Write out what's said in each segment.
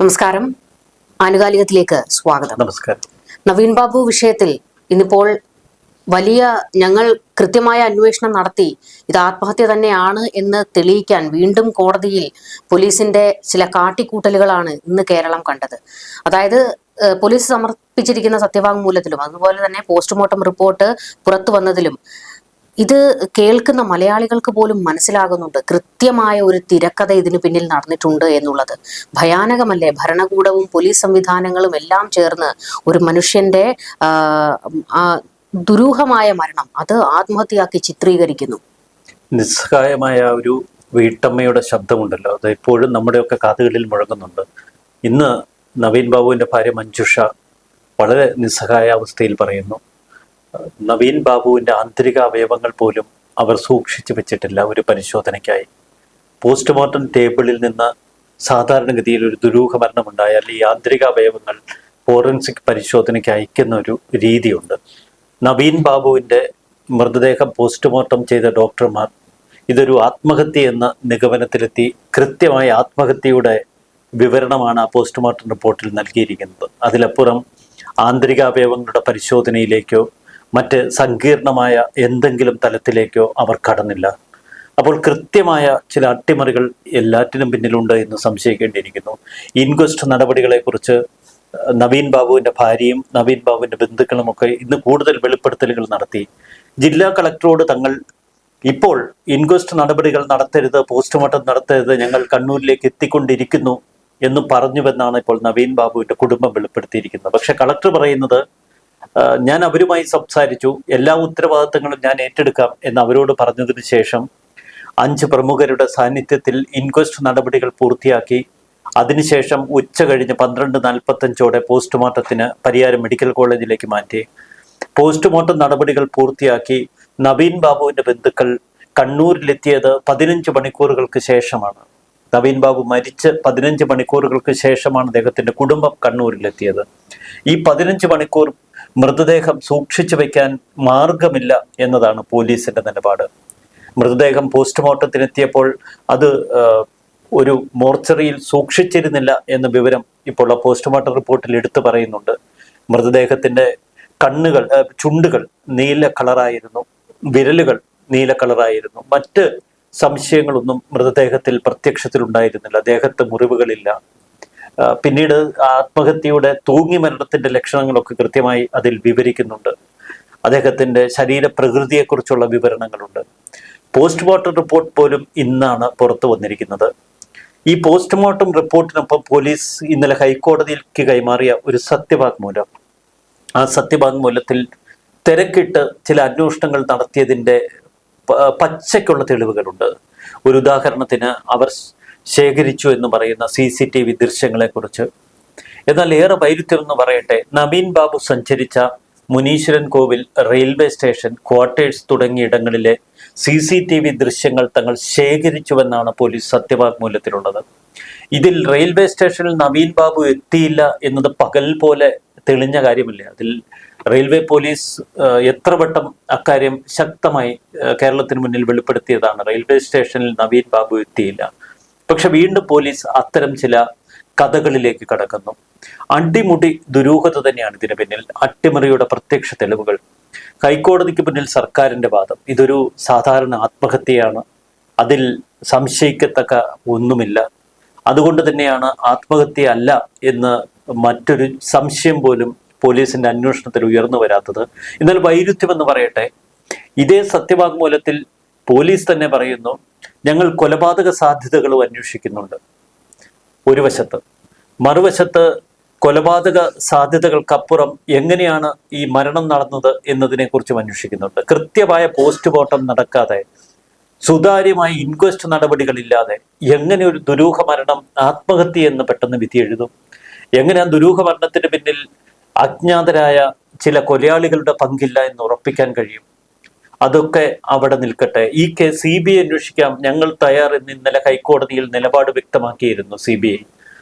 നമസ്കാരം. ആനുകാലികത്തിലേക്ക് സ്വാഗതം. നമസ്കാരം. നവീൻ ബാബു വിഷയത്തിൽ ഇന്നിപ്പോൾ ഞങ്ങൾ കൃത്യമായ അന്വേഷണം നടത്തി ഇത് ആത്മഹത്യ തന്നെയാണ് എന്ന് തെളിയിക്കാൻ വീണ്ടും കോടതിയിൽ പോലീസിന്റെ ചില കാട്ടിക്കൂട്ടലുകളാണ് ഇന്ന് കേരളം കണ്ടത്. അതായത് പോലീസ് സമർപ്പിച്ചിരിക്കുന്ന സത്യവാങ്മൂലത്തിലും അതുപോലെ തന്നെ പോസ്റ്റ്മോർട്ടം റിപ്പോർട്ട് പുറത്തു വന്നതിലും ഇത് കേൾക്കുന്ന മലയാളികൾക്ക് പോലും മനസ്സിലാകുന്നുണ്ട് കൃത്യമായ ഒരു തിരക്കഥ ഇതിന് പിന്നിൽ നടന്നിട്ടുണ്ട് എന്നുള്ളത്. ഭയാനകമല്ലേ? ഭരണകൂടവും പോലീസ് സംവിധാനങ്ങളും എല്ലാം ചേർന്ന് ഒരു മനുഷ്യന്റെ ദുരൂഹമായ മരണം അത് ആത്മഹത്യയാക്കി ചിത്രീകരിക്കുന്നു. നിസ്സഹായമായ ഒരു വീട്ടമ്മയുടെ ശബ്ദമുണ്ടല്ലോ, അത് എപ്പോഴും നമ്മുടെയൊക്കെ കാതുകളിൽ മുഴങ്ങുന്നുണ്ട്. ഇന്ന് നവീൻ ബാബുവിന്റെ ഭാര്യ മഞ്ജുഷ വളരെ നിസ്സഹായ അവസ്ഥയിൽ പറയുന്നു. നവീൻ ബാബുവിന്റെ ആന്തരിക അവയവങ്ങൾ പോലും അവർ സൂക്ഷിച്ചു വെച്ചിട്ടില്ല ഒരു പരിശോധനയ്ക്കായി. പോസ്റ്റ്മോർട്ടം ടേബിളിൽ നിന്ന് സാധാരണഗതിയിൽ ഒരു ദുരൂഹ മരണമുണ്ടായാൽ ഈ ആന്തരിക അവയവങ്ങൾ ഫോറൻസിക് പരിശോധനയ്ക്ക് അയക്കുന്ന ഒരു രീതിയുണ്ട്. നവീൻ ബാബുവിന്റെ മൃതദേഹം പോസ്റ്റ്മോർട്ടം ചെയ്ത ഡോക്ടർമാർ ഇതൊരു ആത്മഹത്യ എന്ന നിഗമനത്തിലെത്തി കൃത്യമായ ആത്മഹത്യയുടെ വിവരണമാണ് ആ പോസ്റ്റ്മോർട്ടം റിപ്പോർട്ടിൽ നൽകിയിരിക്കുന്നത്. അതിലപ്പുറം ആന്തരികാവയവങ്ങളുടെ പരിശോധനയിലേക്കോ മറ്റ് സങ്കീർണമായ എന്തെങ്കിലും തലത്തിലേക്കോ അവർ കടന്നില്ല. അപ്പോൾ കൃത്യമായ ചില അട്ടിമറികൾ എല്ലാറ്റിനും പിന്നിലുണ്ട് എന്ന് സംശയിക്കേണ്ടിയിരിക്കുന്നു. ഇൻക്വസ്റ്റ് നടപടികളെക്കുറിച്ച് നവീൻ ബാബുവിന്റെ ഭാര്യയും നവീൻ ബാബുവിന്റെ ബന്ധുക്കളുമൊക്കെ ഇന്ന് കൂടുതൽ വെളിപ്പെടുത്തലുകൾ നടത്തി. ജില്ലാ കളക്ടറോട് തങ്ങൾ ഇപ്പോൾ ഇൻക്വസ്റ്റ് നടപടികൾ നടത്തരുത്, പോസ്റ്റ്മോർട്ടം നടത്തരുത്, ഞങ്ങൾ കണ്ണൂരിലേക്ക് എത്തിക്കൊണ്ടിരിക്കുന്നു എന്ന് പറഞ്ഞുവെന്നാണ് ഇപ്പോൾ നവീൻ ബാബുവിന്റെ കുടുംബം വെളിപ്പെടുത്തിയിരിക്കുന്നത്. പക്ഷെ കളക്ടർ പറയുന്നത്, ഞാൻ അവരുമായി സംസാരിച്ചു, എല്ലാ ഉത്തരവാദിത്തങ്ങളും ഞാൻ ഏറ്റെടുക്കാം എന്ന് അവരോട് പറഞ്ഞതിന് ശേഷം 5 പ്രമുഖരുടെ സാന്നിധ്യത്തിൽ ഇൻക്വസ്റ്റ് നടപടികൾ പൂർത്തിയാക്കി. അതിനുശേഷം ഉച്ച കഴിഞ്ഞ് 12:45 പോസ്റ്റ്മോർട്ടത്തിന് പരിയാരം മെഡിക്കൽ കോളേജിലേക്ക് മാറ്റി. പോസ്റ്റ്മോർട്ടം നടപടികൾ പൂർത്തിയാക്കി നവീൻ ബാബുവിന്റെ ബന്ധുക്കൾ കണ്ണൂരിലെത്തിയത് 15 മണിക്കൂറുകൾക്ക് ശേഷമാണ്. നവീൻ ബാബു മരിച്ച് 15 മണിക്കൂറുകൾക്ക് ശേഷമാണ് അദ്ദേഹത്തിന്റെ കുടുംബം കണ്ണൂരിലെത്തിയത്. ഈ 15 മണിക്കൂർ മൃതദേഹം സൂക്ഷിച്ചു വയ്ക്കാൻ മാർഗമില്ല എന്നതാണ് പോലീസിന്റെ നിലപാട്. മൃതദേഹം പോസ്റ്റ്മോർട്ടത്തിനെത്തിയപ്പോൾ അത് ഒരു മോർച്ചറിയിൽ സൂക്ഷിച്ചിരുന്നില്ല എന്ന വിവരം ഇപ്പോൾ ആ പോസ്റ്റ്മോർട്ടം റിപ്പോർട്ടിൽ എടുത്തു പറയുന്നുണ്ട്. മൃതദേഹത്തിന്റെ ചുണ്ടുകൾ നീല കളറായിരുന്നു, വിരലുകൾ നീല കളറായിരുന്നു. മറ്റ് സംശയങ്ങളൊന്നും മൃതദേഹത്തിൽ പ്രത്യക്ഷത്തിലുണ്ടായിരുന്നില്ല. ദേഹത്ത് മുറിവുകളില്ല. പിന്നീട് ആത്മഹത്യയുടെ തൂങ്ങി മരണത്തിന്റെ ലക്ഷണങ്ങളൊക്കെ കൃത്യമായി അതിൽ വിവരിക്കുന്നുണ്ട്. അദ്ദേഹത്തിന്റെ ശരീരപ്രകൃതിയെക്കുറിച്ചുള്ള വിവരണങ്ങളുണ്ട്. പോസ്റ്റ്മോർട്ടം റിപ്പോർട്ട് പോലും ഇന്നാണ് പുറത്തു വന്നിരിക്കുന്നത്. ഈ പോസ്റ്റ്മോർട്ടം റിപ്പോർട്ടിനൊപ്പം പോലീസ് ഇന്നലെ ഹൈക്കോടതിയിലേക്ക് കൈമാറിയ ഒരു സത്യവാങ്മൂലം, ആ സത്യവാങ്മൂലത്തിൽ തിരക്കിട്ട് ചില അന്വേഷണങ്ങൾ നടത്തിയതിൻ്റെ പച്ചയ്ക്കുള്ള തെളിവുകളുണ്ട്. ഒരു ഉദാഹരണത്തിന് അവർ ശേഖരിച്ചു എന്ന് പറയുന്ന CCTV ദൃശ്യങ്ങളെക്കുറിച്ച്. എന്നാൽ ഏറെ വൈരുദ്ധ്യം എന്ന് പറയട്ടെ, നവീൻ ബാബു സഞ്ചരിച്ച മുനീശ്വരൻ കോവിൽ, റെയിൽവേ സ്റ്റേഷൻ, ക്വാർട്ടേഴ്സ് തുടങ്ങിയ ഇടങ്ങളിലെ CCTV ദൃശ്യങ്ങൾ തങ്ങൾ ശേഖരിച്ചുവെന്നാണ് പോലീസ് സത്യവാങ്മൂലത്തിലുള്ളത്. ഇതിൽ റെയിൽവേ സ്റ്റേഷനിൽ നവീൻ ബാബു എത്തിയില്ല എന്നത് പകൽ പോലെ തെളിഞ്ഞ കാര്യമില്ല. അതിൽ റെയിൽവേ പോലീസ് എത്ര വട്ടം അക്കാര്യം ശക്തമായി കേരളത്തിന് മുന്നിൽ വെളിപ്പെടുത്തിയതാണ്. റെയിൽവേ സ്റ്റേഷനിൽ നവീൻ ബാബു എത്തിയില്ല. പക്ഷെ വീണ്ടും പോലീസ് അത്തരം ചില കഥകളിലേക്ക് കടക്കുന്നു. അടിമുടി ദുരൂഹത തന്നെയാണ് ഇതിന് പിന്നിൽ. അട്ടിമറിയുടെ പ്രത്യക്ഷ തെളിവുകൾ. ഹൈക്കോടതിക്ക് മുന്നിൽ സർക്കാരിന്റെ വാദം, ഇതൊരു സാധാരണ ആത്മഹത്യയാണ്, അതിൽ സംശയിക്കത്തക്ക ഒന്നുമില്ല, അതുകൊണ്ട് തന്നെയാണ് ആത്മഹത്യ അല്ല എന്ന് മറ്റൊരു സംശയം പോലും പോലീസിന്റെ അന്വേഷണത്തിൽ ഉയർന്നു വരാത്തത്. എന്നാൽ വൈരുദ്ധ്യം എന്ന് പറയട്ടെ, ഇതേ സത്യവാങ്മൂലത്തിൽ പോലീസ് തന്നെ പറയുന്നു, ഞങ്ങൾ കൊലപാതക സാധ്യതകളും അന്വേഷിക്കുന്നുണ്ട് ഒരു വശത്ത്. മറുവശത്ത് കൊലപാതക സാധ്യതകൾക്കപ്പുറം എങ്ങനെയാണ് ഈ മരണം നടന്നത് എന്നതിനെക്കുറിച്ചും അന്വേഷിക്കുന്നുണ്ട്. കൃത്യമായ പോസ്റ്റ്മോർട്ടം നടക്കാതെ, സുതാര്യമായ ഇൻക്വസ്റ്റ് നടപടികളില്ലാതെ എങ്ങനെ ഒരു ദുരൂഹ മരണം ആത്മഹത്യ എന്ന് പെട്ടെന്ന് വിധി എഴുതും? എങ്ങനെ ആ ദുരൂഹ മരണത്തിന് പിന്നിൽ അജ്ഞാതരായ ചില കൊലയാളികളുടെ പങ്കില്ല എന്ന് ഉറപ്പിക്കാൻ കഴിയും? അതൊക്കെ അവിടെ നിൽക്കട്ടെ. ഈ കേസ് CBI അന്വേഷിക്കാം, ഞങ്ങൾ തയ്യാറെന്ന് ഇന്നലെ ഹൈക്കോടതിയിൽ നിലപാട് വ്യക്തമാക്കിയിരുന്നു CBI.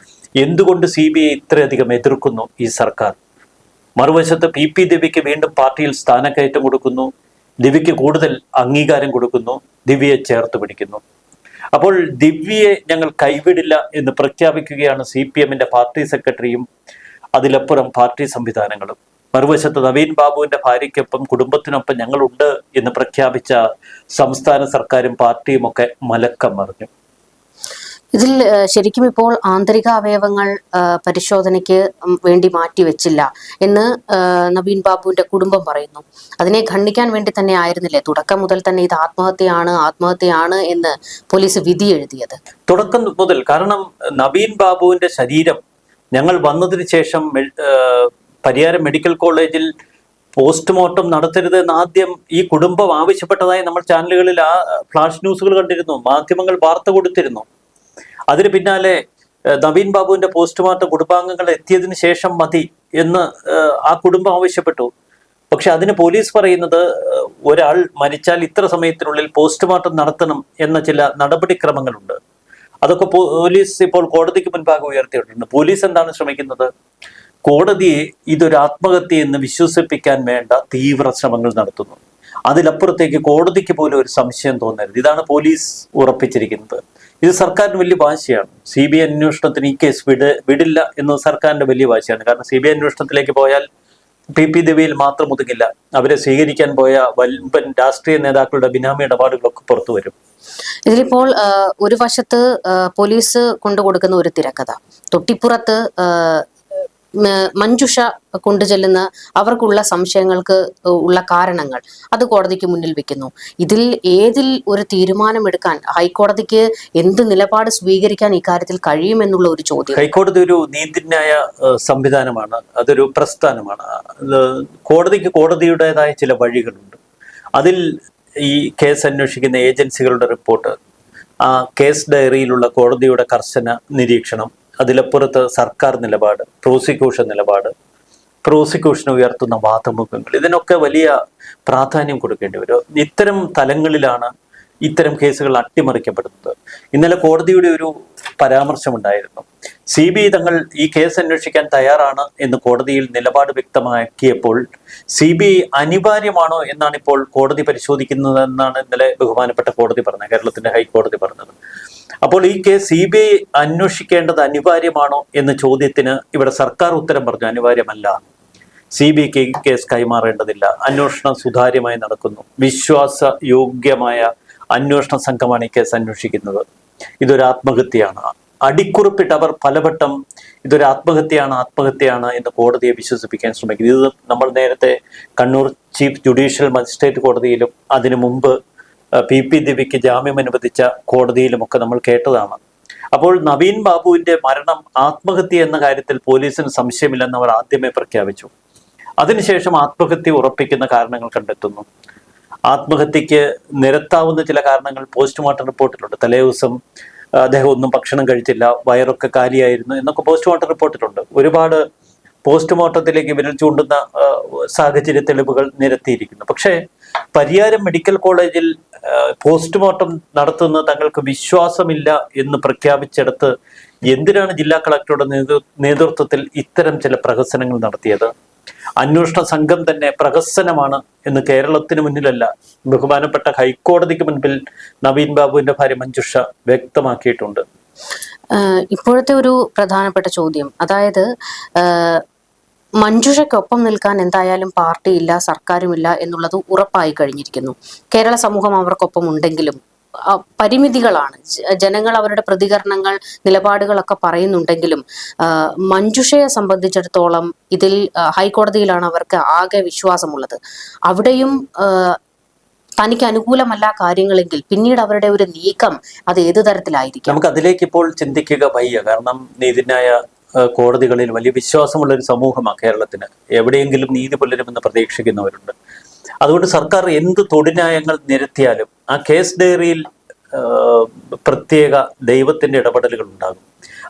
എന്തുകൊണ്ട് CBI ഇത്രയധികം എതിർക്കുന്നു ഈ സർക്കാർ? മറുവശത്ത് PP ദിവ്യയ്ക്ക് വീണ്ടും പാർട്ടിയിൽ സ്ഥാനക്കയറ്റം കൊടുക്കുന്നു, ദിവ്യയ്ക്ക് കൂടുതൽ അംഗീകാരം കൊടുക്കുന്നു, ദിവ്യയെ ചേർത്ത് പിടിക്കുന്നു. അപ്പോൾ ദിവ്യയെ ഞങ്ങൾ കൈവിടില്ല എന്ന് പ്രഖ്യാപിക്കുകയാണ് CPM-ന്റെ പാർട്ടി സെക്രട്ടറിയും അതിലപ്പുറം പാർട്ടി സംവിധാനങ്ങളും. മറുവശത്ത് നവീൻ ബാബുവിന്റെ ഭാര്യയ്ക്കൊപ്പം കുടുംബത്തിനൊപ്പം ഞങ്ങളുണ്ട് എന്ന് പ്രഖ്യാപിച്ച സംസ്ഥാന സർക്കാരും പാർട്ടിയും ഒക്കെ മലക്കം മറിഞ്ഞു. ഇതിൽ ശരിക്കും ഇപ്പോൾ ആന്തരിക അവയവങ്ങൾ പരിശോധനയ്ക്ക് വേണ്ടി മാറ്റിവെച്ചില്ല എന്ന് നവീൻ ബാബുവിന്റെ കുടുംബം പറയുന്നു. അതിനെ ഖണ്ഡിക്കാൻ വേണ്ടി തന്നെ ആയിരുന്നില്ലേ തുടക്കം മുതൽ തന്നെ ഇത് ആത്മഹത്യയാണ് എന്ന് പോലീസ് വിധി എഴുതിയത്? തുടക്കം മുതൽ. കാരണം നവീൻ ബാബുവിന്റെ ശരീരം ഞങ്ങൾ വന്നതിന് ശേഷം പരിയാരം മെഡിക്കൽ കോളേജിൽ പോസ്റ്റ്മോർട്ടം നടത്തരുത് എന്ന് ആദ്യം ഈ കുടുംബം ആവശ്യപ്പെട്ടതായി നമ്മൾ ചാനലുകളിൽ ആ ഫ്ലാഷ് ന്യൂസുകൾ കണ്ടിരുന്നു, മാധ്യമങ്ങൾ വാർത്ത കൊടുത്തിരുന്നു. അതിന് പിന്നാലെ നവീൻ ബാബുവിന്റെ പോസ്റ്റ്മോർട്ടം കുടുംബാംഗങ്ങൾ എത്തിയതിനു ശേഷം മതി എന്ന് ആ കുടുംബം ആവശ്യപ്പെട്ടു. പക്ഷെ അതിന് പോലീസ് പറയുന്നത് ഒരാൾ മരിച്ചാൽ ഇത്ര സമയത്തിനുള്ളിൽ പോസ്റ്റ്മോർട്ടം നടത്തണം എന്ന ചില നടപടിക്രമങ്ങളുണ്ട്. അതൊക്കെ പോലീസ് ഇപ്പോൾ കോടതിക്ക് മുൻപാകെ ഉയർത്തിയിട്ടുണ്ട്. പോലീസ് എന്താണ് ശ്രമിക്കുന്നത്? കോടതിയെ ഇതൊരു ആത്മഹത്യ എന്ന് വിശ്വസിപ്പിക്കാൻ വേണ്ട തീവ്ര ശ്രമങ്ങൾ നടത്തുന്നു. അതിലപ്പുറത്തേക്ക് കോടതിക്ക് പോലും ഒരു സംശയം തോന്നരുത്. ഇതാണ് പോലീസ് ഉറപ്പിച്ചിരിക്കുന്നത്. ഇത് സർക്കാരിന് വലിയ വാശിയാണ്. CBI അന്വേഷണത്തിന് ഈ കേസ് വിടില്ല എന്നത് സർക്കാരിന്റെ വലിയ വാശിയാണ്. കാരണം CBI അന്വേഷണത്തിലേക്ക് പോയാൽ PP ദിവ്യയിൽ മാത്രം ഒതുങ്ങില്ല. അവരെ സ്വീകരിക്കാൻ പോയ വൻപൻ രാഷ്ട്രീയ നേതാക്കളുടെ ബിനാമി ഇടപാടുകളൊക്കെ പുറത്തു വരും. ഇതിലിപ്പോൾ ഒരു വശത്ത് പോലീസ് കൊണ്ടുകൊടുക്കുന്ന ഒരു തിരക്കഥ, തൊട്ടിപ്പുറത്ത് മഞ്ജുഷ കൊണ്ടുചെല്ലുന്ന അവർക്കുള്ള സംശയങ്ങൾക്ക് ഉള്ള കാരണങ്ങൾ അത് കോടതിക്ക് മുന്നിൽ വെക്കുന്നു. ഏതിൽ ഒരു തീരുമാനമെടുക്കാൻ ഹൈക്കോടതിക്ക് എന്ത് നിലപാട് സ്വീകരിക്കാൻ ഇക്കാര്യത്തിൽ കഴിയുമെന്നുള്ള ഒരു ചോദ്യം. ഹൈക്കോടതി ഒരു നീതിന്യായ സംവിധാനമാണ്, അതൊരു പ്രസ്ഥാനമാണ്. കോടതിക്ക് കോടതിയുടേതായ ചില വഴികളുണ്ട്. അതിൽ ഈ കേസ് അന്വേഷിക്കുന്ന ഏജൻസികളുടെ റിപ്പോർട്ട്, ആ കേസ് ഡയറിയിലുള്ള കോടതിയുടെ കർശന നിരീക്ഷണം, അതിലപ്പുറത്ത് സർക്കാർ നിലപാട്, പ്രോസിക്യൂഷൻ നിലപാട്, പ്രോസിക്യൂഷൻ ഉയർത്തുന്ന വാദമുഖങ്ങൾ, ഇതിനൊക്കെ വലിയ പ്രാധാന്യം കൊടുക്കേണ്ടി വരും. ഇത്തരം തലങ്ങളിലാണ് ഇത്തരം കേസുകൾ അട്ടിമറിക്കപ്പെടുന്നത്. ഇന്നലെ കോടതിയുടെ ഒരു പരാമർശമുണ്ടായിരുന്നു. CBI തങ്ങൾ ഈ കേസ് അന്വേഷിക്കാൻ തയ്യാറാണ് എന്ന് കോടതിയിൽ നിലപാട് വ്യക്തമാക്കിയപ്പോൾ CBI അനിവാര്യമാണോ എന്നാണ് ഇപ്പോൾ കോടതി പരിശോധിക്കുന്നതെന്നാണ് ഇന്നലെ ബഹുമാനപ്പെട്ട കോടതി പറഞ്ഞത്, കേരളത്തിന്റെ ഹൈക്കോടതി പറഞ്ഞത്. അപ്പോൾ ഈ കേസ് CBI അന്വേഷിക്കേണ്ടത് അനിവാര്യമാണോ എന്ന ചോദ്യത്തിന് ഇവിടെ സർക്കാർ ഉത്തരം പറഞ്ഞു, അനിവാര്യമല്ല. CBIക്ക് ഈ കേസ് കൈമാറേണ്ടതില്ല. അന്വേഷണം സുതാര്യമായി നടക്കുന്നു. വിശ്വാസയോഗ്യമായ അന്വേഷണ സംഘമാണ് ഈ കേസ് അന്വേഷിക്കുന്നത്. ഇതൊരു ആത്മഹത്യയാണ്. അടിക്കുറിപ്പിട്ട് അവർ പലവട്ടം ഇതൊരു ആത്മഹത്യയാണ് എന്ന് കോടതിയെ വിശ്വസിപ്പിക്കാൻ ശ്രമിക്കുന്നത്. ഇത് നമ്മൾ നേരത്തെ കണ്ണൂർ ചീഫ് ജുഡീഷ്യൽ മജിസ്ട്രേറ്റ് കോടതിയിലും അതിനു മുമ്പ് PP ദിവ്യയ്ക്ക് ജാമ്യം അനുവദിച്ച കോടതിയിലുമൊക്കെ നമ്മൾ കേട്ടതാണ്. അപ്പോൾ നവീൻ ബാബുവിന്റെ മരണം ആത്മഹത്യ എന്ന കാര്യത്തിൽ പോലീസിന് സംശയമില്ലെന്ന് അവർ ആദ്യമേ പ്രഖ്യാപിച്ചു. അതിനുശേഷം ആത്മഹത്യ ഉറപ്പിക്കുന്ന കാരണങ്ങൾ കണ്ടെത്തുന്നു. ആത്മഹത്യക്ക് നിരത്താവുന്ന ചില കാരണങ്ങൾ പോസ്റ്റ്മോർട്ടം റിപ്പോർട്ടിലുണ്ട്. തലേദിവസം അദ്ദേഹം ഒന്നും ഭക്ഷണം കഴിച്ചില്ല, വയറൊക്കെ കാലിയായിരുന്നു എന്നൊക്കെ പോസ്റ്റ്മോർട്ടം റിപ്പോർട്ടിലുണ്ട്. ഒരുപാട് പോസ്റ്റ്മോർട്ടത്തിലേക്ക് വിരൽ ചൂണ്ടുന്ന സാഹചര്യ തെളിവുകൾ നിരത്തിയിരിക്കുന്നു. പക്ഷേ പരിയാരം മെഡിക്കൽ കോളേജിൽ പോസ്റ്റ്മോർട്ടം നടത്തുന്നത് തങ്ങൾക്ക് വിശ്വാസമില്ല എന്ന് പ്രഖ്യാപിച്ചെടുത്ത് എന്തിനാണ് ജില്ലാ കളക്ടറുടെ നേതൃത്വത്തിൽ ഇത്തരം ചില പ്രഹസനങ്ങൾ നടത്തിയത്? അന്വേഷണ സംഘം തന്നെ പ്രഹസനമാണ് എന്ന് കേരളത്തിന് മുന്നിലല്ല, ബഹുമാനപ്പെട്ട ഹൈക്കോടതിക്ക് മുൻപിൽ നവീൻ ബാബുവിന്റെ ഭാര്യ മഞ്ജുഷ വ്യക്തമാക്കിയിട്ടുണ്ട്. ഇപ്പോഴത്തെ ഒരു പ്രധാനപ്പെട്ട ചോദ്യം, അതായത് മഞ്ജുഷയ്ക്കൊപ്പം നിൽക്കാൻ എന്തായാലും പാർട്ടിയില്ല, സർക്കാരുമില്ല എന്നുള്ളത് ഉറപ്പായി കഴിഞ്ഞിരിക്കുന്നു. കേരള സമൂഹം അവർക്കൊപ്പം ഉണ്ടെങ്കിലും പരിമിതികളാണ്. ജനങ്ങൾ അവരുടെ പ്രതികരണങ്ങൾ, നിലപാടുകളൊക്കെ പറയുന്നുണ്ടെങ്കിലും മഞ്ജുഷയെ സംബന്ധിച്ചിടത്തോളം ഇതിൽ ഹൈക്കോടതിയിലാണ് അവർക്ക് ആകെ വിശ്വാസമുള്ളത്. അവിടെയും തനിക്ക് അനുകൂലമല്ല കാര്യങ്ങളെങ്കിൽ പിന്നീട് അവരുടെ ഒരു നീക്കം അത് ഏതു തരത്തിലായിരിക്കും? നമുക്ക് അതിലേക്ക് ഇപ്പോൾ ചിന്തിക്കുക വയ്യ. കാരണം നീതിന്യായ കോടതികളിൽ വലിയ വിശ്വാസമുള്ള ഒരു സമൂഹമാണ് കേരളത്തിന്. എവിടെയെങ്കിലും നീതി പുലരുമെന്ന് പ്രതീക്ഷിക്കുന്നവരുണ്ട്. അതുകൊണ്ട് സർക്കാർ എന്ത് തൊടിന്യായങ്ങൾ നിരത്തിയാലും ആ കേസ് ഡയറിയിൽ പ്രത്യേക ദൈവത്തിന്റെ ഇടപെടലുകൾ ഉണ്ടാകും.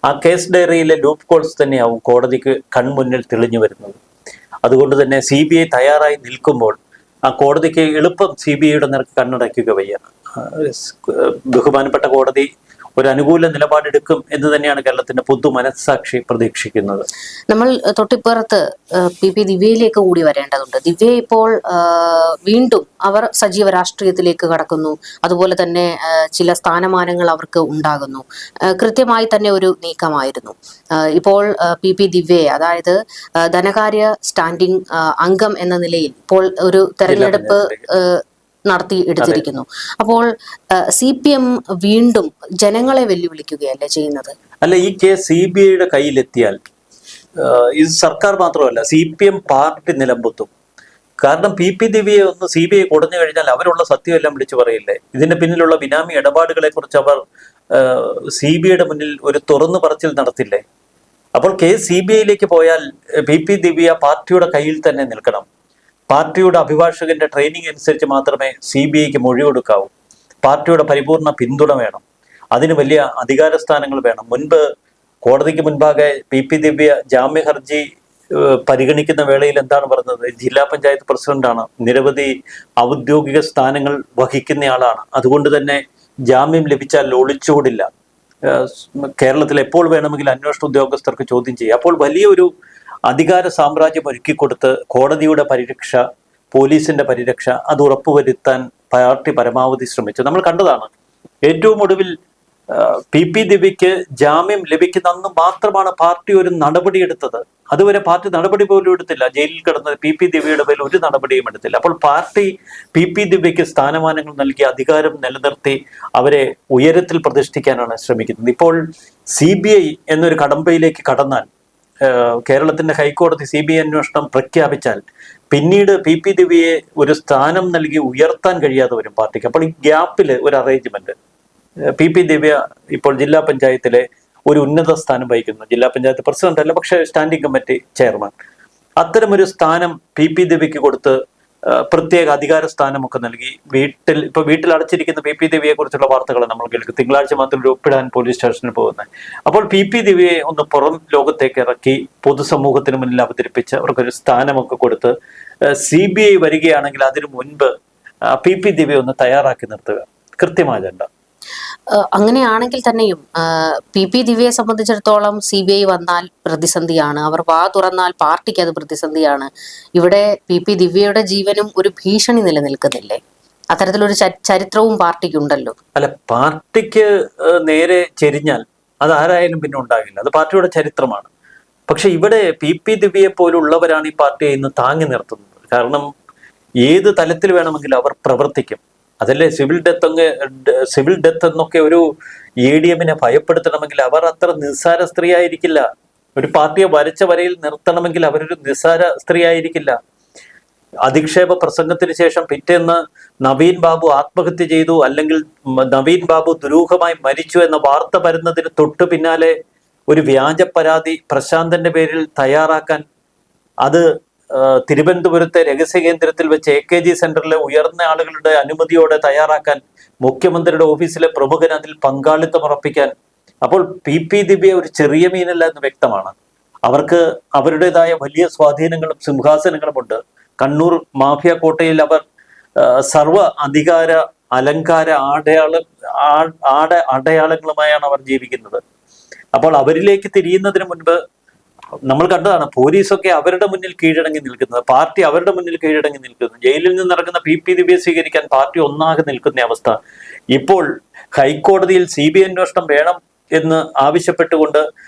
ആ കേസ് ഡയറിയിലെ ലൂപ്പ് കോൾസ് തന്നെയാവും കോടതിക്ക് കൺമുന്നിൽ തെളിഞ്ഞു വരുന്നത്. അതുകൊണ്ട് തന്നെ CBI തയ്യാറായി നിൽക്കുമ്പോൾ ആ കോടതിക്ക് എളുപ്പം CBIയുടെ നേർക്ക് കണ്ണടയ്ക്കുക വയ്യ. ബഹുമാനപ്പെട്ട കോടതി ഒരു അനുകൂല നിലപാടെടുക്കും എന്ന് തന്നെയാണ് കേരളത്തിന്റെ പൊതു മനസ്സാക്ഷി പ്രതീക്ഷിക്കുന്നത്. നമ്മൾ തൊട്ടിപ്പുറത്ത് പി ദിവ്യയിലേക്ക് കൂടി വരേണ്ടതുണ്ട്. ദിവ്യ ഇപ്പോൾ വീണ്ടും അവർ സജീവ രാഷ്ട്രീയത്തിലേക്ക് കടക്കുന്നു. അതുപോലെ തന്നെ ചില സ്ഥാനമാനങ്ങൾ അവർക്ക് ഉണ്ടാകുന്നു. കൃത്യമായി തന്നെ ഒരു നീക്കമായിരുന്നു. ഇപ്പോൾ പി ദിവ്യയെ, അതായത് ധനകാര്യ സ്റ്റാൻഡിംഗ് അംഗം എന്ന നിലയിൽ ഇപ്പോൾ ഒരു തെരഞ്ഞെടുപ്പ് നടത്തി എടുത്തിരിക്കുന്നു. അപ്പോൾ CPM വീണ്ടും ജനങ്ങളെ വെല്ലുവിളിക്കുകയല്ലേ ചെയ്യുന്നത്? അല്ല, ഈ കേസ് CBIയുടെ കയ്യിലെത്തിയാൽ ഇത് സർക്കാർ മാത്രമല്ല, CPM പാർട്ടി നിലമ്പൊത്തും. കാരണം പി ദിവ്യയെ ഒന്ന് CBI കുടഞ്ഞു കഴിഞ്ഞാൽ അവരുള്ള സത്യമെല്ലാം വിളിച്ചു പറയില്ലേ? ഇതിന്റെ പിന്നിലുള്ള ബിനാമി ഇടപാടുകളെ കുറിച്ച് അവർ CBIയുടെ മുന്നിൽ ഒരു തുറന്നു പറച്ചിൽ നടത്തില്ലേ? അപ്പോൾ കേസ് CBIയിലേക്ക് പോയാൽ പി ദിവ്യ പാർട്ടിയുടെ കയ്യിൽ തന്നെ നിൽക്കണം. പാർട്ടിയുടെ അഭിഭാഷകന്റെ ട്രെയിനിങ് അനുസരിച്ച് മാത്രമേ CBIക്ക് മൊഴി കൊടുക്കാവൂ. പാർട്ടിയുടെ പരിപൂർണ പിന്തുണ വേണം. അതിന് വലിയ അധികാര സ്ഥാനങ്ങൾ വേണം. മുൻപ് കോടതിക്ക് മുൻപാകെ പി ദിവ്യ ജാമ്യ ഹർജി പരിഗണിക്കുന്ന വേളയിൽ എന്താണ് പറഞ്ഞത്? ജില്ലാ പഞ്ചായത്ത് പ്രസിഡന്റാണ്, നിരവധി ഔദ്യോഗിക സ്ഥാനങ്ങൾ വഹിക്കുന്നയാളാണ്, അതുകൊണ്ട് തന്നെ ജാമ്യം ലഭിച്ചാൽ ഒളിച്ചോടില്ല, കേരളത്തിൽ എപ്പോൾ വേണമെങ്കിലും അന്വേഷണ ഉദ്യോഗസ്ഥർക്ക് ചോദ്യം ചെയ്യും. അപ്പോൾ വലിയൊരു അധികാര സാമ്രാജ്യം ഒരുക്കിക്കൊടുത്ത് കോടതിയുടെ പരിരക്ഷ, പോലീസിന്റെ പരിരക്ഷ അത് ഉറപ്പുവരുത്താൻ പാർട്ടി പരമാവധി ശ്രമിച്ചു. നമ്മൾ കണ്ടതാണ്. ഏറ്റവും ഒടുവിൽ പി ദിവ്യക്ക് ജാമ്യം ലഭിക്കുന്ന അന്ന് മാത്രമാണ് പാർട്ടി ഒരു നടപടി എടുത്തത്. അതുവരെ പാർട്ടി നടപടി പോലും എടുത്തില്ല. ജയിലിൽ കിടന്ന പി ദിവ്യയുടെ പേരിൽ ഒരു നടപടിയും എടുത്തില്ല. അപ്പോൾ പാർട്ടി പി ദിവ്യക്ക് സ്ഥാനമാനങ്ങൾ നൽകി അധികാരം നിലനിർത്തി അവരെ ഉയരത്തിൽ പ്രതിഷ്ഠിക്കാനാണ് ശ്രമിക്കുന്നത്. ഇപ്പോൾ CBI എന്നൊരു കടമ്പയിലേക്ക് കടന്നാൽ, കേരളത്തിന്റെ ഹൈക്കോടതി CBI അന്വേഷണം പ്രഖ്യാപിച്ചാൽ പിന്നീട് പി ദിവ്യയെ ഒരു സ്ഥാനം നൽകി ഉയർത്താൻ കഴിയാതെ വരും പാർട്ടിക്ക്. അപ്പോൾ ഈ ഗ്യാപ്പിൽ ഒരു അറേഞ്ച്മെന്റ്, പി ദിവ്യ ഇപ്പോൾ ജില്ലാ പഞ്ചായത്തിലെ ഒരു ഉന്നത സ്ഥാനം വഹിക്കുന്നു. ജില്ലാ പഞ്ചായത്ത് പ്രസിഡന്റ് അല്ല, പക്ഷേ സ്റ്റാൻഡിംഗ് കമ്മിറ്റി ചെയർമാൻ. അത്തരമൊരു സ്ഥാനം പി ദിവ്യക്ക് കൊടുത്ത് പ്രത്യേക അധികാര സ്ഥാനമൊക്കെ നൽകി വീട്ടിൽ അടച്ചിരിക്കുന്ന പി ദിവ്യയെ കുറിച്ചുള്ള വാർത്തകൾ നമ്മൾ കേൾക്കും. തിങ്കളാഴ്ച മാത്രം ഒരു ഒപ്പിടാൻ പോലീസ് സ്റ്റേഷനിൽ പോകുന്നത്. അപ്പോൾ പി ദിവ്യയെ ഒന്ന് പുറം ലോകത്തേക്ക് ഇറക്കി പൊതുസമൂഹത്തിന് മുന്നിൽ അവതരിപ്പിച്ച് അവർക്കൊരു സ്ഥാനമൊക്കെ കൊടുത്ത് CBI വരികയാണെങ്കിൽ അതിനു മുൻപ് പി ദിവ്യ ഒന്ന് തയ്യാറാക്കി നിർത്തുക, കൃത്യമായ അജണ്ട. അങ്ങനെയാണെങ്കിൽ തന്നെയും പി ദിവ്യയെ സംബന്ധിച്ചിടത്തോളം CBI വന്നാൽ പ്രതിസന്ധിയാണ്, അവർ വാ തുറന്നാൽ പാർട്ടിക്ക് അത് പ്രതിസന്ധിയാണ്. ഇവിടെ പി ദിവ്യയുടെ ജീവനും ഒരു ഭീഷണി നിലനിൽക്കുന്നില്ലേ? അത്തരത്തിലൊരു ചരിത്രവും പാർട്ടിക്കുണ്ടല്ലോ. അല്ല, പാർട്ടിക്ക് നേരെ ചെരിഞ്ഞാൽ അത് ആരായാലും പിന്നെ ഉണ്ടാകില്ല, അത് പാർട്ടിയുടെ ചരിത്രമാണ്. പക്ഷെ ഇവിടെ പി ദിവ്യയെ പോലുള്ളവരാണ് ഈ പാർട്ടിയെ ഇന്ന് താങ്ങി നിർത്തുന്നത്. കാരണം ഏത് തലത്തിൽ വേണമെങ്കിലും അവർ പ്രവർത്തിക്കും. അതല്ലേ സിവിൽ ഡെത്ത് എന്നൊക്കെ ഒരു ADM ഭയപ്പെടുത്തണമെങ്കിൽ അവർ അത്ര നിസ്സാര സ്ത്രീ ആയിരിക്കില്ല. ഒരു പാർട്ടിയെ വരച്ച വരയിൽ നിർത്തണമെങ്കിൽ അവരൊരു നിസ്സാര സ്ത്രീ ആയിരിക്കില്ല. അധിക്ഷേപ പ്രസംഗത്തിന് ശേഷം പിറ്റേന്ന് നവീൻ ബാബു ആത്മഹത്യ ചെയ്തു, അല്ലെങ്കിൽ നവീൻ ബാബു ദുരൂഹമായി മരിച്ചു എന്ന വാർത്ത വരുന്നതിന് തൊട്ടു പിന്നാലെ ഒരു വ്യാജ പരാതി പ്രശാന്തന്റെ പേരിൽ തയ്യാറാക്കാൻ, അത് തിരുവനന്തപുരത്തെ രഹസ്യ കേന്ദ്രത്തിൽ വെച്ച് AKG സെന്ററിലെ ഉയർന്ന ആളുകളുടെ അനുമതിയോടെ തയ്യാറാക്കാൻ, മുഖ്യമന്ത്രിയുടെ ഓഫീസിലെ പ്രമുഖൻ അതിൽ പങ്കാളിത്തം ഉറപ്പിക്കാൻ. അപ്പോൾ പി ദിവ്യ ഒരു ചെറിയ മീനല്ല എന്ന് വ്യക്തമാണ്. അവർക്ക് അവരുടേതായ വലിയ സ്വാധീനങ്ങളും സിംഹാസനങ്ങളും ഉണ്ട്. കണ്ണൂർ മാഫിയ കോട്ടയിൽ അവർ സർവ അധികാര അലങ്കാര അടയാളങ്ങളുമായാണ് അവർ ജീവിക്കുന്നത്. അപ്പോൾ അവരിലേക്ക് തിരിയുന്നതിന് മുൻപ് നമ്മൾ കണ്ടതാണ്, പോലീസൊക്കെ അവരുടെ മുന്നിൽ കീഴടങ്ങി നിൽക്കുന്നത്, പാർട്ടി അവരുടെ മുന്നിൽ കീഴടങ്ങി നിൽക്കുന്നു. ജയിലിൽ നിന്നിറങ്ങുന്ന പി ദിവ്യയെ സ്വീകരിക്കാൻ പാർട്ടി ഒന്നാകെ നിൽക്കുന്ന അവസ്ഥ. ഇപ്പോൾ ഹൈക്കോടതിയിൽ CBI അന്വേഷണം വേണം എന്ന് ആവശ്യപ്പെട്ടുകൊണ്ട്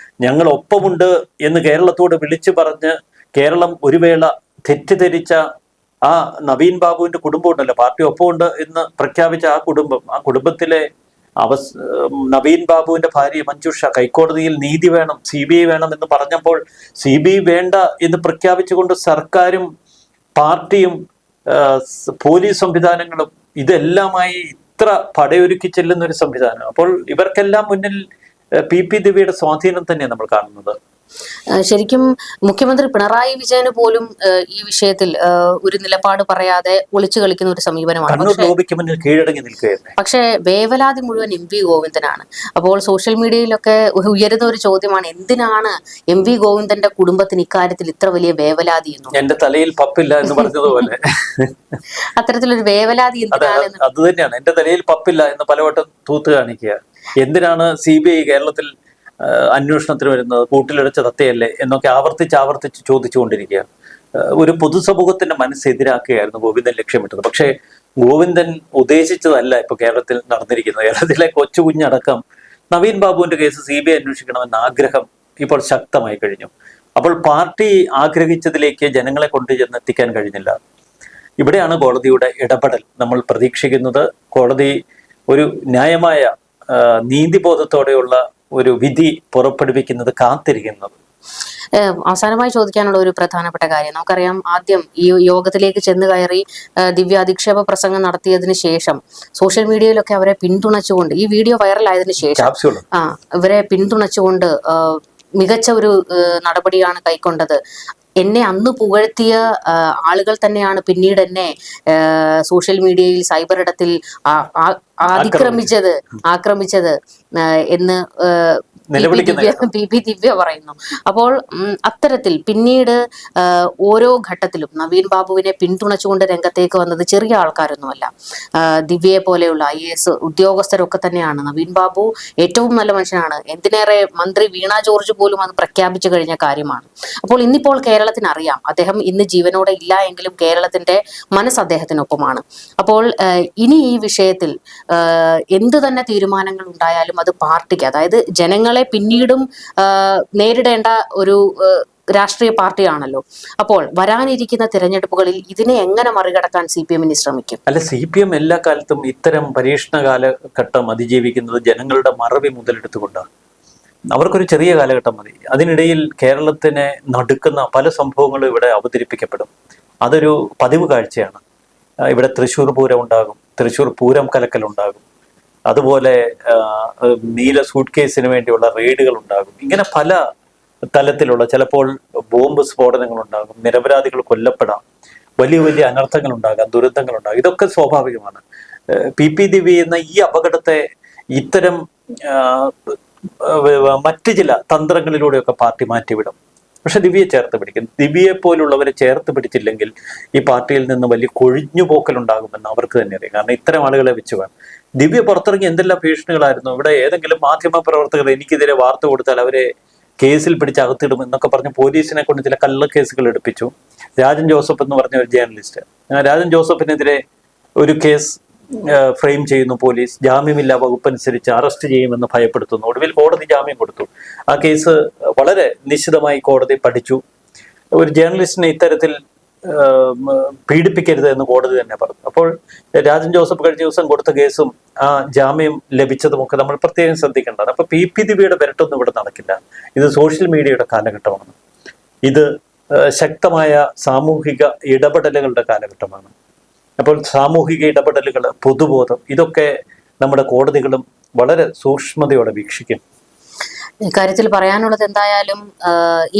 ഞങ്ങൾ ഒപ്പമുണ്ട് എന്ന് കേരളത്തോട് വിളിച്ചു പറഞ്ഞ് കേരളം ഒരു വേള തെറ്റിദ്ധരിച്ച ആ നവീൻ ബാബുവിന്റെ കുടുംബം ഉണ്ടല്ലോ, പാർട്ടി ഒപ്പമുണ്ട് എന്ന് പ്രഖ്യാപിച്ച ആ കുടുംബത്തിലെ നവീൻ ബാബുവിന്റെ ഭാര്യ മഞ്ജുഷ ഹൈക്കോടതിയിൽ നീതി വേണം, CBI വേണം എന്ന് പറഞ്ഞപ്പോൾ CBI വേണ്ട എന്ന് പ്രഖ്യാപിച്ചുകൊണ്ട് സർക്കാരും പാർട്ടിയും പോലീസ് സംവിധാനങ്ങളും ഇതെല്ലാമായി ഇത്ര പടയൊരുക്കി ചെല്ലുന്ന ഒരു സംവിധാനം. അപ്പോൾ ഇവർക്കെല്ലാം മുന്നിൽ പി ദിവ്യയുടെ സ്വാധീനം തന്നെയാണ് നമ്മൾ കാണുന്നത്. ശരിക്കും മുഖ്യമന്ത്രി പിണറായി വിജയന് പോലും ഈ വിഷയത്തിൽ ഒരു നിലപാട് പറയാതെ ഒളിച്ചു കളിക്കുന്ന ഒരു സമീപനമാണ്. പക്ഷേ വേവലാതി മുഴുവൻ MV ഗോവിന്ദനാണ്. അപ്പോൾ സോഷ്യൽ മീഡിയയിലൊക്കെ ഉയരുന്ന ഒരു ചോദ്യമാണ്, എന്തിനാണ് MV ഗോവിന്ദന്റെ കുടുംബത്തിന് ഇക്കാര്യത്തിൽ ഇത്ര വലിയ വേവലാതി എന്നും. എന്റെ തലയിൽ പപ്പില്ല എന്ന് പറഞ്ഞതുപോലെ അത്തരത്തിലൊരു വേവലാതി എന്തിനാണ്? അത് തന്നെയാണ്, എന്റെ തലയിൽ പപ്പില്ല എന്ന് പലവട്ടം തൂത്ത് കാണിക്കുക. എന്തിനാണ് CBI കേരളത്തിൽ അന്വേഷണത്തിന് വരുന്നത്? കൂട്ടിലടച്ച തത്തയല്ലേ എന്നൊക്കെ ആവർത്തിച്ച് ചോദിച്ചുകൊണ്ടിരിക്കുക. ഒരു പൊതുസമൂഹത്തിന്റെ മനസ്സെതിരാക്കുകയായിരുന്നു ഗോവിന്ദൻ ലക്ഷ്യമിട്ടത്. പക്ഷേ ഗോവിന്ദൻ ഉദ്ദേശിച്ചതല്ല ഇപ്പൊ കേരളത്തിൽ നടന്നിരിക്കുന്നത്. കേരളത്തിലെ കൊച്ചു കുഞ്ഞടക്കം നവീൻ ബാബുവിന്റെ കേസ് CBI അന്വേഷിക്കണമെന്ന ആഗ്രഹം ഇപ്പോൾ ശക്തമായി കഴിഞ്ഞു. അപ്പോൾ പാർട്ടി ആഗ്രഹിച്ചതിലേക്ക് ജനങ്ങളെ കൊണ്ടുചെന്നെത്തിക്കാൻ കഴിഞ്ഞില്ല. ഇവിടെയാണ് കോടതിയുടെ ഇടപെടൽ നമ്മൾ പ്രതീക്ഷിക്കുന്നത്. കോടതി ഒരു ന്യായമായ നീതിബോധത്തോടെയുള്ള ഒരു വിധി പുറപ്പെടുവിക്കുന്നത് കാത്തിരിക്കുന്നത്. അവസാനമായി ചോദിക്കാനുള്ള ഒരു പ്രധാനപ്പെട്ട കാര്യം, നമുക്കറിയാം ആദ്യം ഈ യോഗത്തിലേക്ക് ചെന്ന് കയറി ദിവ്യ അധിക്ഷേപ പ്രസംഗം നടത്തിയതിനു ശേഷം സോഷ്യൽ മീഡിയയിലൊക്കെ അവരെ പിന്തുണച്ചുകൊണ്ട്, ഈ വീഡിയോ വൈറലായതിനു ശേഷം ഇവരെ പിന്തുണച്ചുകൊണ്ട് മികച്ച ഒരു നടപടിയാണ് കൈക്കൊണ്ടത്. എന്നെ അന്ന് പുകഴ്ത്തിയ ആളുകൾ തന്നെയാണ് പിന്നീട് എന്നെ സോഷ്യൽ മീഡിയയിൽ സൈബർ ഇടത്തിൽ ആക്രമിച്ചത് എന്ന് ദിവ്യ പറയുന്നു. അപ്പോൾ അത്തരത്തിൽ പിന്നീട് ഓരോ ഘട്ടത്തിലും നവീൻ ബാബുവിനെ പിന്തുണച്ചുകൊണ്ട് രംഗത്തേക്ക് വന്നത് ചെറിയ ആൾക്കാരൊന്നുമല്ല. ദിവ്യയെ പോലെയുള്ള IAS ഉദ്യോഗസ്ഥരൊക്കെ തന്നെയാണ്. നവീൻ ബാബു ഏറ്റവും നല്ല മനുഷ്യനാണ്. എന്തിനേറെ മന്ത്രി വീണ ജോർജ് പോലും അത് പ്രഖ്യാപിച്ചു കഴിഞ്ഞ കാര്യമാണ്. അപ്പോൾ ഇന്നിപ്പോൾ കേരളത്തിന് അറിയാം, അദ്ദേഹം ഇന്ന് ജീവനോടെ ഇല്ല എങ്കിലും കേരളത്തിന്റെ മനസ്സ് അദ്ദേഹത്തിനൊപ്പമാണ്. അപ്പോൾ ഇനി ഈ വിഷയത്തിൽ എന്ത് തന്നെ തീരുമാനങ്ങൾ ഉണ്ടായാലും അത് പാർട്ടിക്ക്, അതായത് ജനങ്ങളെ പിന്നീടും നേരിടേണ്ട ഒരു രാഷ്ട്രീയ പാർട്ടിയാണല്ലോ. അപ്പോൾ വരാനിരിക്കുന്ന തിരഞ്ഞെടുപ്പുകളിൽ ഇതിനെ എങ്ങനെ മറികടക്കാൻ CPM ശ്രമിക്കും? അല്ല, CPM എല്ലാ കാലത്തും ഇത്തരം പരീക്ഷണ കാലഘട്ടം അതിജീവിക്കുന്നത് ജനങ്ങളുടെ മറവി മുതലെടുത്തുകൊണ്ടാണ്. അവർക്കൊരു ചെറിയ കാലഘട്ടം മതി. അതിനിടയിൽ കേരളത്തിനെ നടുക്കുന്ന പല സംഭവങ്ങളും ഇവിടെ അവതരിപ്പിക്കപ്പെടും. അതൊരു പതിവ് കാഴ്ചയാണ്. ഇവിടെ തൃശ്ശൂർ പൂരം ഉണ്ടാകും, തൃശ്ശൂർ പൂരം കലക്കലുണ്ടാകും, അതുപോലെ നീല സൂട്ട് കേസിന് വേണ്ടിയുള്ള റെയ്ഡുകൾ ഉണ്ടാകും. ഇങ്ങനെ പല തലത്തിലുള്ള, ചിലപ്പോൾ ബോംബ് സ്ഫോടനങ്ങൾ ഉണ്ടാകും, നിരപരാധികൾ കൊല്ലപ്പെടാം, വലിയ വലിയ അനർത്ഥങ്ങൾ ഉണ്ടാകാം, ദുരന്തങ്ങൾ ഉണ്ടാകും. ഇതൊക്കെ സ്വാഭാവികമാണ്. PP ദിവ്യ എന്ന ഈ അപകടത്തെ ഇത്തരം മറ്റു ചില തന്ത്രങ്ങളിലൂടെയൊക്കെ പാർട്ടി മാറ്റിവിടും. പക്ഷെ ദിവ്യയെ ചേർത്ത് പിടിക്കും. ദിവ്യയെ പോലുള്ളവരെ ചേർത്ത് പിടിച്ചില്ലെങ്കിൽ ഈ പാർട്ടിയിൽ നിന്ന് വലിയ കൊഴിഞ്ഞുപോക്കലുണ്ടാകുമെന്ന് അവർക്ക് തന്നെ അറിയാം. കാരണം ഇത്തരം ആളുകളെ വെച്ച് വേണം. ദിവ്യ പുറത്തിറങ്ങി എന്തെല്ലാം ഭീഷണികളായിരുന്നു. ഇവിടെ ഏതെങ്കിലും മാധ്യമ പ്രവർത്തകർ എനിക്കെതിരെ വാർത്ത കൊടുത്താൽ അവരെ കേസിൽ പിടിച്ച് അകത്തിടും എന്നൊക്കെ പറഞ്ഞ് പോലീസിനെ കൊണ്ട് ചില കള്ളക്കേസുകൾ എടുപ്പിച്ചു. രാജൻ ജോസഫ് എന്ന് പറഞ്ഞ ഒരു ജേർണലിസ്റ്റ്, രാജൻ ജോസഫിനെതിരെ ഒരു കേസ് ഫ്രെയിം ചെയ്യുന്നു പോലീസ്. ജാമ്യമില്ലാ വകുപ്പനുസരിച്ച് അറസ്റ്റ് ചെയ്യുമെന്ന് ഭയപ്പെടുത്തുന്നു. ഒടുവിൽ കോടതി ജാമ്യം കൊടുത്തു. ആ കേസ് വളരെ നിശ്ചിതമായി കോടതി പഠിച്ചു. ഒരു ജേർണലിസ്റ്റിനെ ഇത്തരത്തിൽ പീഡിപ്പിക്കരുത് എന്ന് കോടതി തന്നെ പറഞ്ഞു. അപ്പോൾ രാജൻ ജോസഫ് കഴിഞ്ഞ ദിവസം കൊടുത്ത കേസും ആ ജാമ്യം ലഭിച്ചതുമൊക്കെ നമ്മൾ പ്രത്യേകം ശ്രദ്ധിക്കേണ്ടതാണ്. അപ്പൊ PP ദിവ്യയുടെ വിരട്ടൊന്നും ഇവിടെ നടക്കില്ല. ഇത് സോഷ്യൽ മീഡിയയുടെ കാലഘട്ടമാണ്. ഇത് ശക്തമായ സാമൂഹിക ഇടപെടലുകളുടെ കാലഘട്ടമാണ്. അപ്പോൾ സാമൂഹിക ഇടപെടലുകൾ, പൊതുബോധം, ഇതൊക്കെ നമ്മുടെ കോടതികളും വളരെ സൂക്ഷ്മതയോടെ വീക്ഷിക്കും. ഇക്കാര്യത്തിൽ പറയാനുള്ളത് എന്തായാലും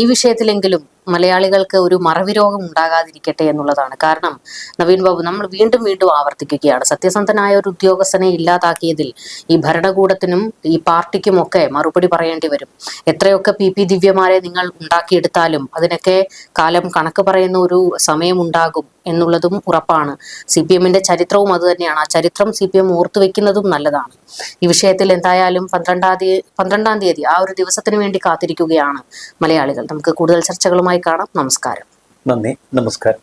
ഈ വിഷയത്തിലെങ്കിലും മലയാളികൾക്ക് ഒരു മറവി രോഗം ഉണ്ടാകാതിരിക്കട്ടെ എന്നുള്ളതാണ്. കാരണം നവീൻ ബാബു, നമ്മൾ വീണ്ടും ആവർത്തിക്കുകയാണ്, സത്യസന്ധനായ ഒരു ഉദ്യോഗസ്ഥനെ ഇല്ലാതാക്കിയതിൽ ഈ ഭരണകൂടത്തിനും ഈ പാർട്ടിക്കുമൊക്കെ മറുപടി പറയേണ്ടി വരും. എത്രയൊക്കെ PP ദിവ്യമാരെ നിങ്ങൾ ഉണ്ടാക്കിയെടുത്താലും അതിനൊക്കെ കാലം കണക്ക് പറയുന്ന ഒരു സമയമുണ്ടാകും എന്നുള്ളതും ഉറപ്പാണ്. CPMന്റെ ചരിത്രവും അത് തന്നെയാണ്. ആ ചരിത്രം CPM ഓർത്തു വെക്കുന്നതും നല്ലതാണ്. ഈ വിഷയത്തിൽ എന്തായാലും 12-ാം തീയതി ആ ഒരു ദിവസത്തിന് വേണ്ടി കാത്തിരിക്കുകയാണ് മലയാളികൾ. നമുക്ക് കൂടുതൽ ചർച്ചകളുമായി കാണാം. നമസ്കാരം. നന്ദി, നമസ്കാരം.